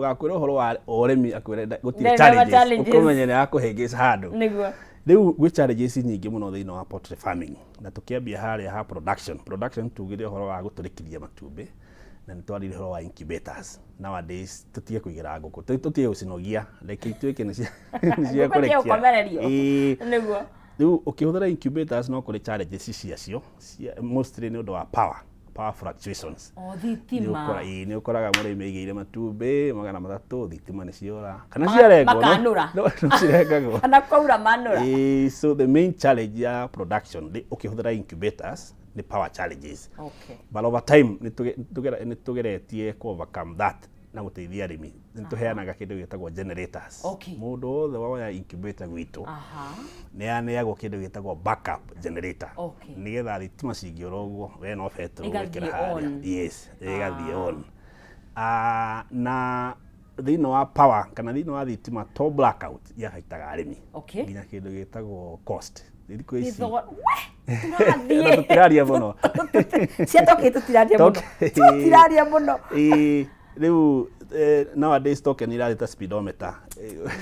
gakwira horo wa urimi akwira gutire challenges ukomenyera akuhingica handu niguo riu gwi challenges nyingi muno thiini wa poultry farming na tukiambia haria ha production tugire horo wa guturikithia matumbi na nitwarire horo wa incubators nowadays tutige kuigira nguku tutige ucinogia like itwike ni cia kurekia niguo riu ukihuthira incubators no kuri challenges ciacio mostly ni undu wa power fluctuations thitima ni ukoraga murimi igire matumbi 300 thitima ni ciora kana ciarengwo no cirengagwo kana kwaura manura so the main challenge ya production ukihuthira incubators ni power challenges but over time ni tugeretie ku overcome that na guteithia arimi nituheanaga kindu gitagwo generators mundu othe wa incubator gwitu ni aneagwo kindu gitagwo backup generator nigetha thitima cingiora uguo we no betro gwikira haria igathie on na thiini wa power kana thiini wa thitima to blackout ya haitaga arimi nginya kindu gitagwo cost thikũ ici tutiraria muno tutiraria muno riu nowadays token irareta speedometer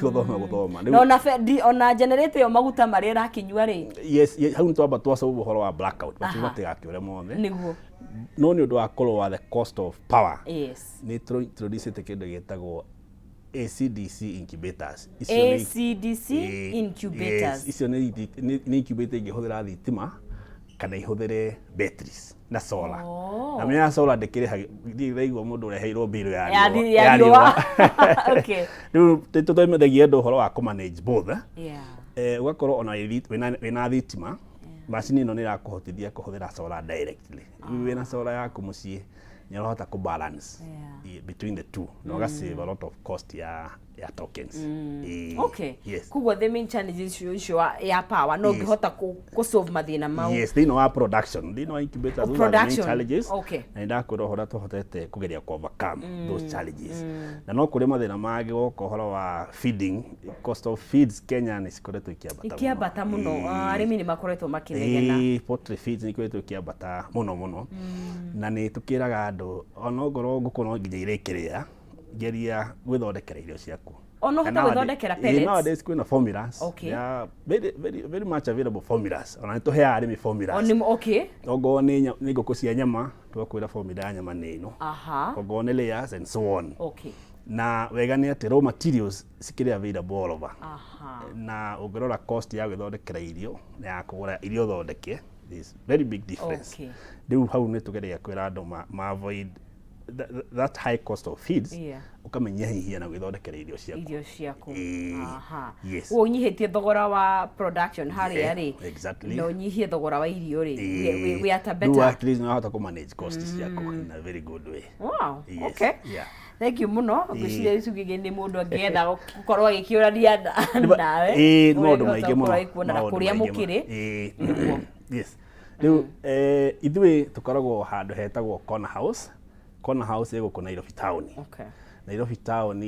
guthoma no na ona generator yo maguta maria rakinyua ri yes hau ntwamba twacoba uhoro wa blackout batigakiure mothe niguo no ni undu wa lower the cost of power ni introduce kindu gitagwo ACDC incubators incubators icio ni incubator ingihuthira thitima kana ihuthire batteries na solar na mena solar ndikire ndiraigwa mundu ureheirwo bill ya riwa riu tuthomithagia andu uhoro wa manage both ugakorwo ona wina thitima macini ino ni irakuhotithia kuhuthira solar directly wina solar yaku mucii ni urahota ku balance between the two no ga save a lot of cost ya tokens kugwa the main challenges ya power no ngihota ku solve mathina mau they know our production they know incubators those are the main challenges na ndakwira hora tuhotete kugeria ku overcome those challenges na no kuri mathina magi goko horo wa feeding cost of feeds Kenya ni sikoretwo ikiambata muno arimi ni makoretwo makinegena poultry feeds ni koretwo ikiambata muno na ni tukiraga andu ono ngoro nguku no nginya irekiria geria gwithondekera irio ciaku ono hota gwithondekera pellets nowadays kwina formulas very much available formulas ona nituhea arimi formulas ogo ni nguku cia nyama twakwira formula ya nyama ni ino ogo ni layers and so on na wega ni ati raw materials sikiri available all over na ugirora cost ya gwithondekera irio na ya kugura irio thondeke is very big difference riu hau ni tugeria kwira andu ma avoid that high cost of feeds ukamenya hihi na gwithondekera irio ciaku wo nyihitie thogora wa production hari ari no nyihie thogora wa irio ri we are better at least know how to manage costs ciaku in a very good way thank you muno ngwiciria icugige ni mundu angienda gukorwo agikiurania nawe maundu maingi muno kuona kuria mukiri riu ithui tukoragwo handu hetagwo corner house ego kuna Nairobi town Nairobi town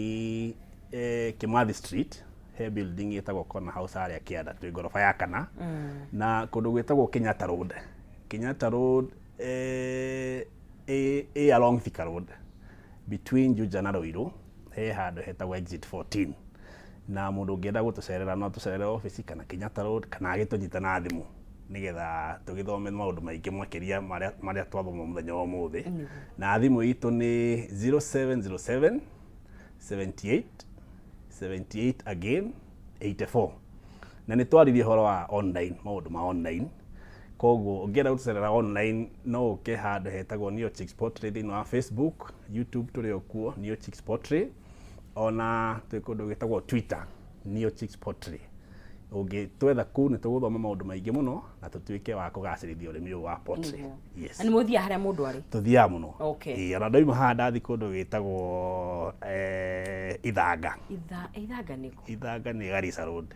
Kimathi street he building etagwo corner house aria kianda twi gorofa ya kana na kundu gwetagwo Kenyatta road Kenyatta Road along Thika Road between Juja na Ruiru he handu hetagwo exit 14 na mundu ngenda gutucerera no tucerere office kana Kenyatta Road kana agitunyita na thimu nigetha tugithome maundu maingi makiria maria twathoma muthenya wa muthi na thimu itu ni 0707 78 again 84 na ni twaririe horo wa online maundu ma online koguo ngenda gutucerera online no uke handu hetagwo Neo Chicks Portrait thini wa Facebook, YouTube turi okuo Neo Chicks Portrait, ona twi kundu gitagwo Twitter Neo Chicks Portrait. Ungitwetha ku ni tuguthoma maundu maingi muno na tutuike wa kugacirithia urimi wa portrait. Yes. Ani muthia haria mundu ari? Tuthia muno. Okay. Ona ndaima handa thi kundu gitagwo Ithanga. Ithanga niko. Ithanga ni Garissa Road.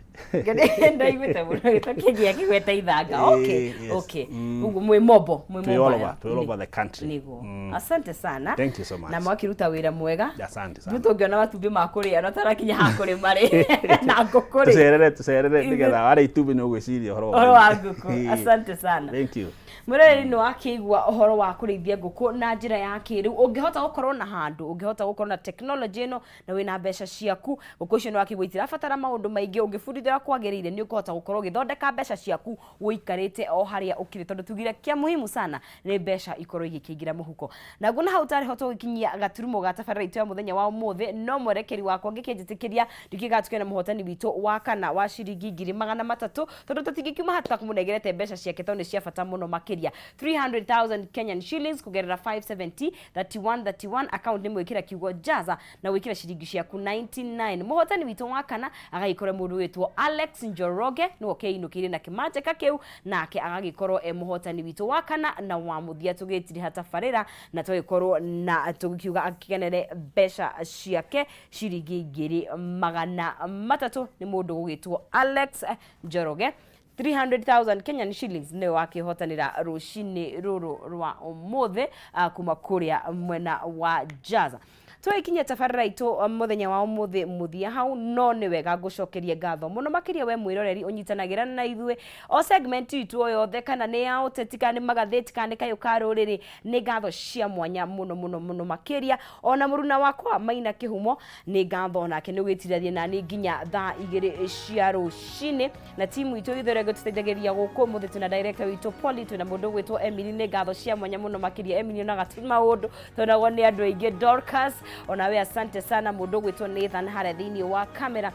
Ndaiguite muno gitokigia kigweta Ithanga. Okay. Okay. Ugu mwe mobo, all over the country. Nigo. Asante sana. Thank you so much. Na mwakiruta wira mwega. Asante sana. Tutongiona matumbi makuria no tarakinya hakuri mari na ngukuri. Tucerere nigetha wari itubi no gwiciria horo wa nguku. Asante sana. Thank you. Mureri no akigwa uhoro wa kurithia nguku na njira ya kiiriu ungihota gukorwo na handu ungihota gukorwo na technology no na wina mbeca ciaku nguku icio no akigwitira fatara maundu maingi ungifundithira kwagirire ni ukihota gukorwo githondeka mbeca ciaku wikarite o haria ukiri tondu tugire kia muhimu sana ni mbeca ikorwo igikingira muhuko na guna hau tari hoto gikinyia gaturumo ga tabarira itu ya muthenya wa umuthi no mwerekeri wakwa ngikinjitikiria ndikigatukena muhotani witu wa kana wa shiringi 300,000 tondu tutingikiuma hatu kumunegerete mbeca ciake tondu cia fata muno makiria 300,000 Kenyan shillings kugerera 570 31 account ni mwikira kiugo jaza na wikira shiringi ciaku 99 muhotani witu wa kana agaikora mundu witwo Alex Njoroge no keinukire na kimanje kakeu nake agagikorwo muhotani witu wa kana na wa muthia tugitiri hatabarira na twikorwo na tugikiuga akigenere mbeca ciake shiringi 200,000 ni mundu gugitwo Alex Njoroge 300,000 Kenyan shillings ne wakihotanira rushini ruru rwa umuthi kuma kuria mwena wa jaza twikinya tabarira itu muthenya wa umuthi muthia hau no ni wega gucokeria ngatho muno makiria we mwiroreri unyitanagira na ithue o segment itu yothe kana ni ya utetika ni magatheti kana kayo karuriri ni ngatho cia mwanya muno makiria ona muruna wakwa Maina Kihumo ni ngatho nake ni gwitirathie na ni nginya thaa 2 cia rushini na timu itu ithure gutiteithagiria guku muthi tuna director witu Poli tuna mundu gwitwo Emily ni ngatho cia mwanya muno makiria Emily na gatima undu tonagwo ni andu aingi Dorcas ona we asante sana mundu gwitwo Nathan hare thini wa kamera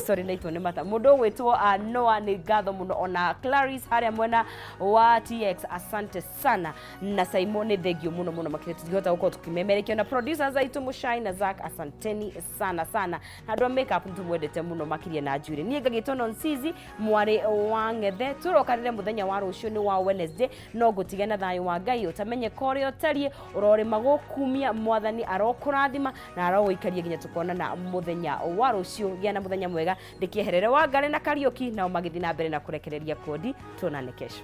sorry naitwo ni mata mundu gwitwo Noah ni ngatho muno ona Clarice hare mwena wa TX asante sana na Simon ni thegio muno makiria tugihota guko tukimemerekio na producers aitu Mushai na Zack asanteni sana na andwa makeup ntumwendete muno makiria na njuri nie ngagitono Nsizi mwari wa ngethe turokarire muthenya wa rucio ni wa Wednesday no gutigana thayo wa Ngai utamenye kore otarie urore magukumia mwathani arokurathima na aroguikaria ginya tukona na muthenya wa rucio gia na muthenya mwega ndikieherere wa Ngare na Kariuki na magithi na mbere na kurekereria kodi tuonane kesho.